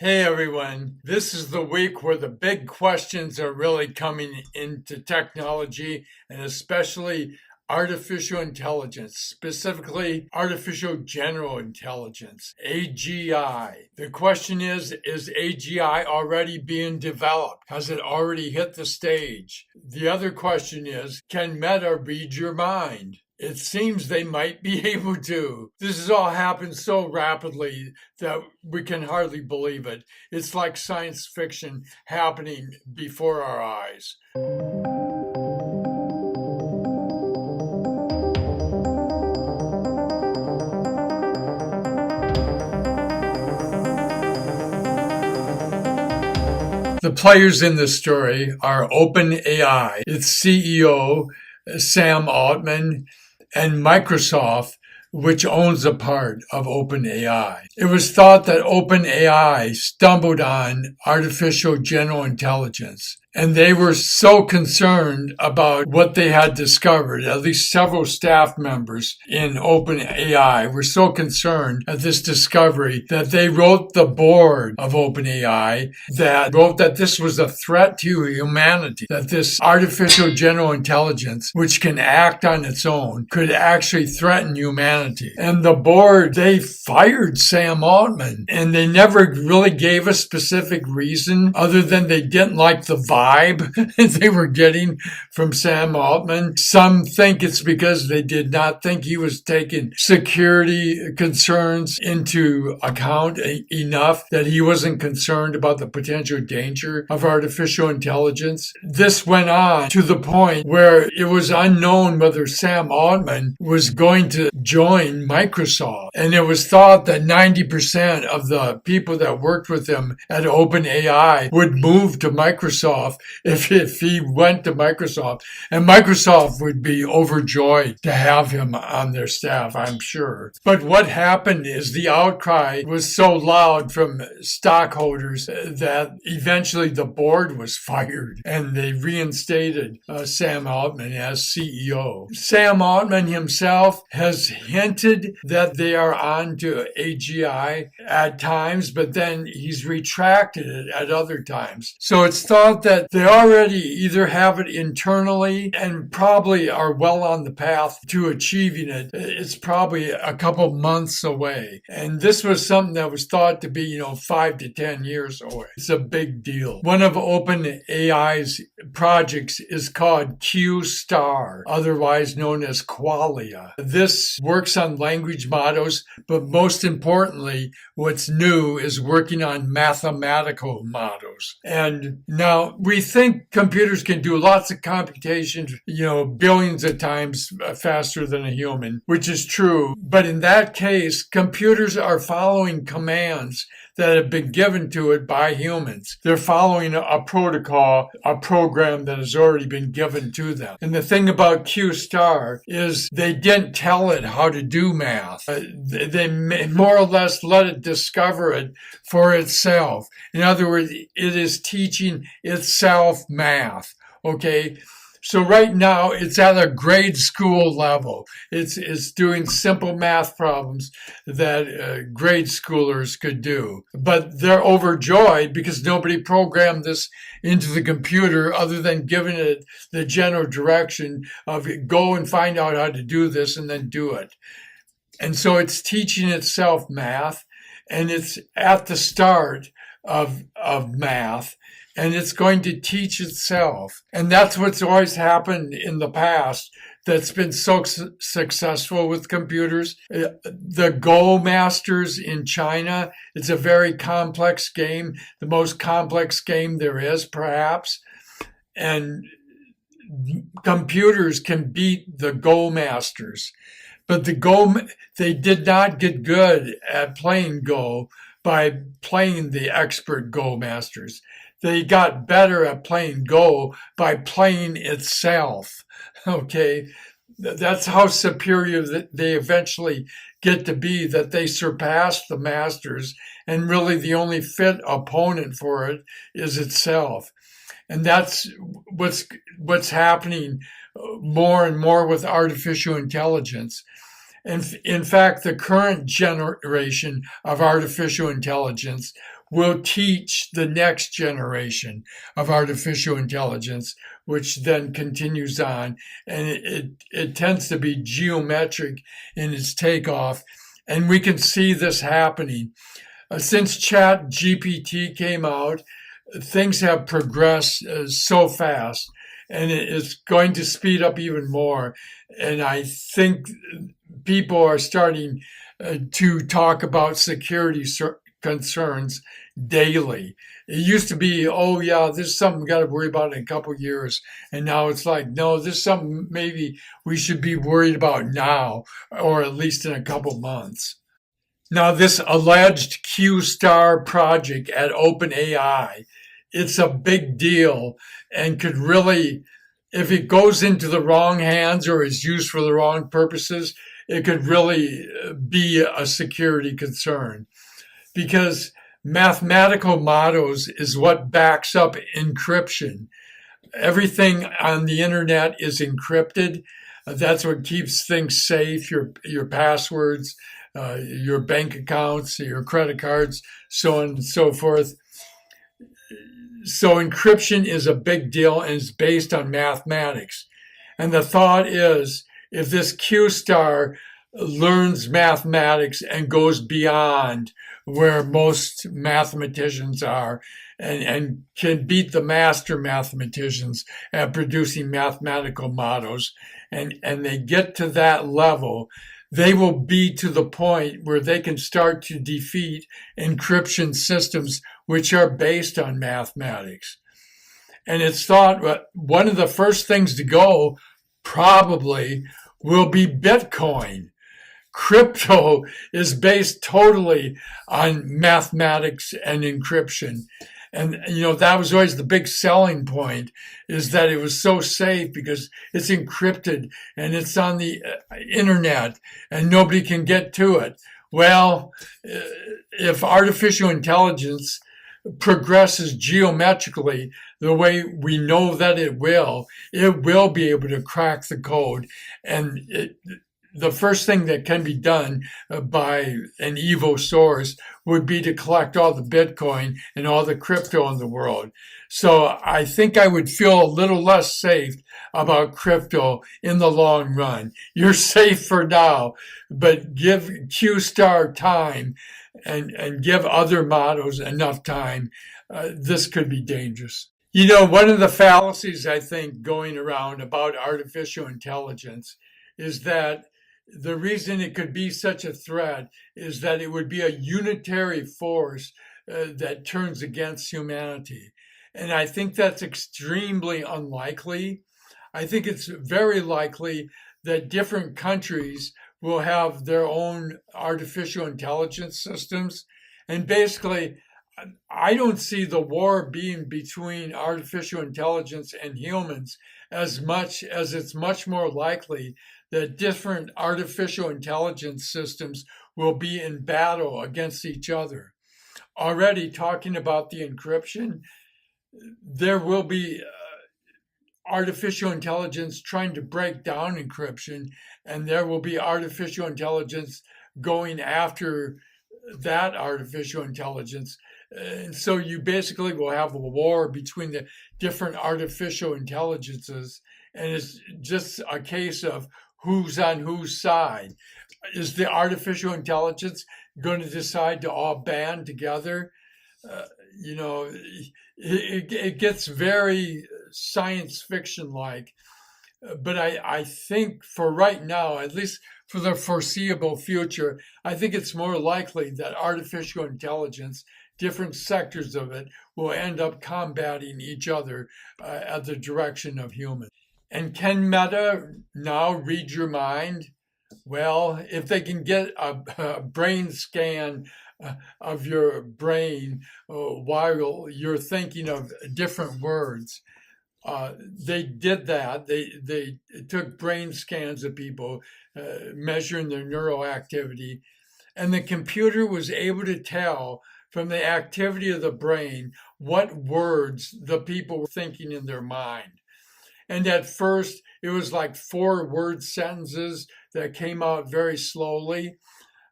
Hey everyone, this is the week where the big questions are really coming into technology and especially artificial intelligence, specifically artificial general intelligence, AGI. The question is AGI already being developed? Has it already hit the stage? The other question is, can Meta read your mind? It seems they might be able to. This has all happened so rapidly that we can hardly believe it. It's like science fiction happening before our eyes. The players in this story are OpenAI, its CEO, Sam Altman, and Microsoft, which owns a part of OpenAI. It was thought that OpenAI stumbled on artificial general intelligence, and they were so concerned about what they had discovered. At least several staff members in OpenAI were so concerned at this discovery that they wrote the board of OpenAI that wrote that this was a threat to humanity, that this artificial general intelligence, which can act on its own, could actually threaten humanity. And the board, they fired Sam Altman, and they never really gave a specific reason other than they didn't like the vibe they were getting from Sam Altman. Some think it's because they did not think he was taking security concerns into account enough, that he wasn't concerned about the potential danger of artificial intelligence. This went on to the point where it was unknown whether Sam Altman was going to join Microsoft. And it was thought that 90% of the people that worked with him at OpenAI would move to Microsoft if he went to Microsoft. And Microsoft would be overjoyed to have him on their staff, I'm sure. But what happened is the outcry was so loud from stockholders that eventually the board was fired and they reinstated Sam Altman as CEO. Sam Altman himself has hinted that they are on to AGI at times, but then he's retracted it at other times. So it's thought that they already either have it internally and probably are well on the path to achieving it. It's probably a couple months away. And this was something that was thought to be, 5 to 10 years away. It's a big deal. One of OpenAI's projects is called Q-Star, otherwise known as Qualia. This works on language models, but most importantly, what's new is working on mathematical models. And now we think computers can do lots of computations, billions of times faster than a human, which is true. But in that case, computers are following commands that have been given to it by humans. They're following a protocol, a program that has already been given to them. And the thing about Q-Star is they didn't tell it how to do math. They more or less let it discover it for itself. In other words, it is teaching itself math. Okay? So right now, it's at a grade school level. It's doing simple math problems that grade schoolers could do. But they're overjoyed because nobody programmed this into the computer other than giving it the general direction of go and find out how to do this and then do it. And so it's teaching itself math, and it's at the start of math. And it's going to teach itself. And that's what's always happened in the past that's been so successful with computers. The Go masters in China, it's a very complex game, the most complex game there is, perhaps. And computers can beat the Go masters. But they did not get good at playing Go by playing the expert Go masters. They got better at playing Go by playing itself. Okay, that's how superior they eventually get to be, that they surpass the masters, and really the only fit opponent for it is itself. And that's what's happening more and more with artificial intelligence. And in fact, the current generation of artificial intelligence will teach the next generation of artificial intelligence, which then continues on. And it tends to be geometric in its takeoff. And we can see this happening. Since Chat GPT came out, things have progressed so fast, and it's going to speed up even more. And I think people are starting to talk about security concerns daily. It used to be, oh yeah, this is something we got to worry about in a couple of years, and now it's like, no, this is something maybe we should be worried about now, or at least in a couple months. Now, this alleged Q-Star project at OpenAI, it's a big deal and could really, if it goes into the wrong hands or is used for the wrong purposes, it could really be a security concern, because mathematical models is what backs up encryption. Everything on the internet is encrypted. That's what keeps things safe, your passwords, your bank accounts, your credit cards, so on and so forth. So encryption is a big deal and it's based on mathematics. And the thought is, if this Q star learns mathematics and goes beyond where most mathematicians are, and can beat the master mathematicians at producing mathematical models, and they get to that level, they will be to the point where they can start to defeat encryption systems which are based on mathematics. And it's thought one of the first things to go probably will be Bitcoin. Crypto is based totally on mathematics and encryption. And, that was always the big selling point, is that it was so safe because it's encrypted and it's on the internet and nobody can get to it. Well, if artificial intelligence progresses geometrically the way we know that it will be able to crack the code. And the first thing that can be done by an evil source would be to collect all the Bitcoin and all the crypto in the world. So I think I would feel a little less safe about crypto in the long run. You're safe for now, but give Q-Star time and give other models enough time. This could be dangerous. One of the fallacies I think going around about artificial intelligence is that the reason it could be such a threat is that it would be a unitary force that turns against humanity. And I think that's extremely unlikely. I think it's very likely that different countries will have their own artificial intelligence systems. And basically, I don't see the war being between artificial intelligence and humans as much as it's much more likely that different artificial intelligence systems will be in battle against each other. Already talking about the encryption, there will be artificial intelligence trying to break down encryption, and there will be artificial intelligence going after that artificial intelligence. And so you basically will have a war between the different artificial intelligences, and it's just a case of who's on whose side. Is the artificial intelligence going to decide to all band together? It gets very science fiction like. But I think for right now, at least for the foreseeable future, I think it's more likely that artificial intelligence, different sectors of it, will end up combating each other at the direction of humans. And can Meta now read your mind? Well, if they can get a brain scan of your brain while you're thinking of different words, they did that. They took brain scans of people, measuring their neural activity, and the computer was able to tell from the activity of the brain what words the people were thinking in their mind. And at first, it was like 4-word sentences that came out very slowly.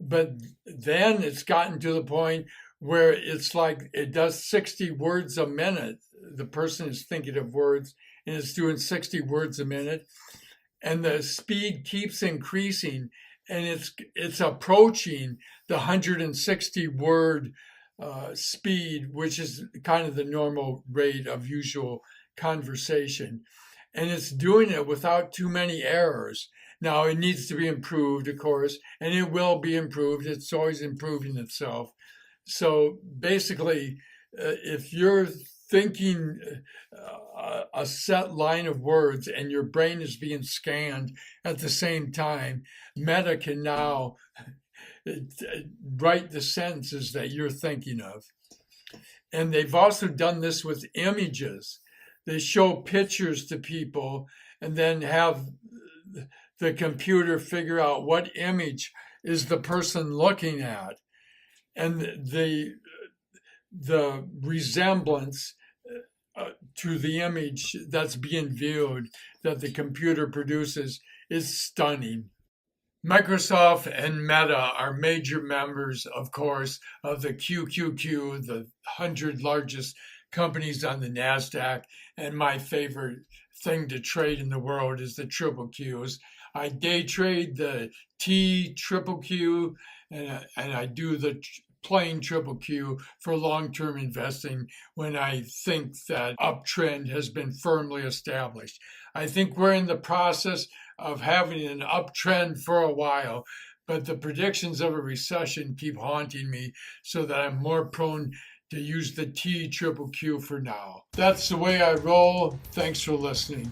But then it's gotten to the point where it's like it does 60 words a minute. The person is thinking of words and it's doing 60 words a minute, and the speed keeps increasing, and it's approaching the 160 word speed, which is kind of the normal rate of usual conversation. And it's doing it without too many errors. Now, it needs to be improved, of course, and it will be improved. It's always improving itself. So basically, if you're thinking a set line of words and your brain is being scanned at the same time, Meta can now write the sentences that you're thinking of. And they've also done this with images. They show pictures to people and then have the computer figure out what image is the person looking at. And the resemblance to the image that's being viewed that the computer produces is stunning. Microsoft and Meta are major members, of course, of the QQQ, the 100 largest companies on the NASDAQ. And my favorite thing to trade in the world is the triple Qs. I day trade the T triple Q, and I do the plain triple Q for long-term investing when I think that uptrend has been firmly established. I think we're in the process of having an uptrend for a while, but the predictions of a recession keep haunting me, so that I'm more prone to use the T triple Q for now. That's the way I roll. Thanks for listening.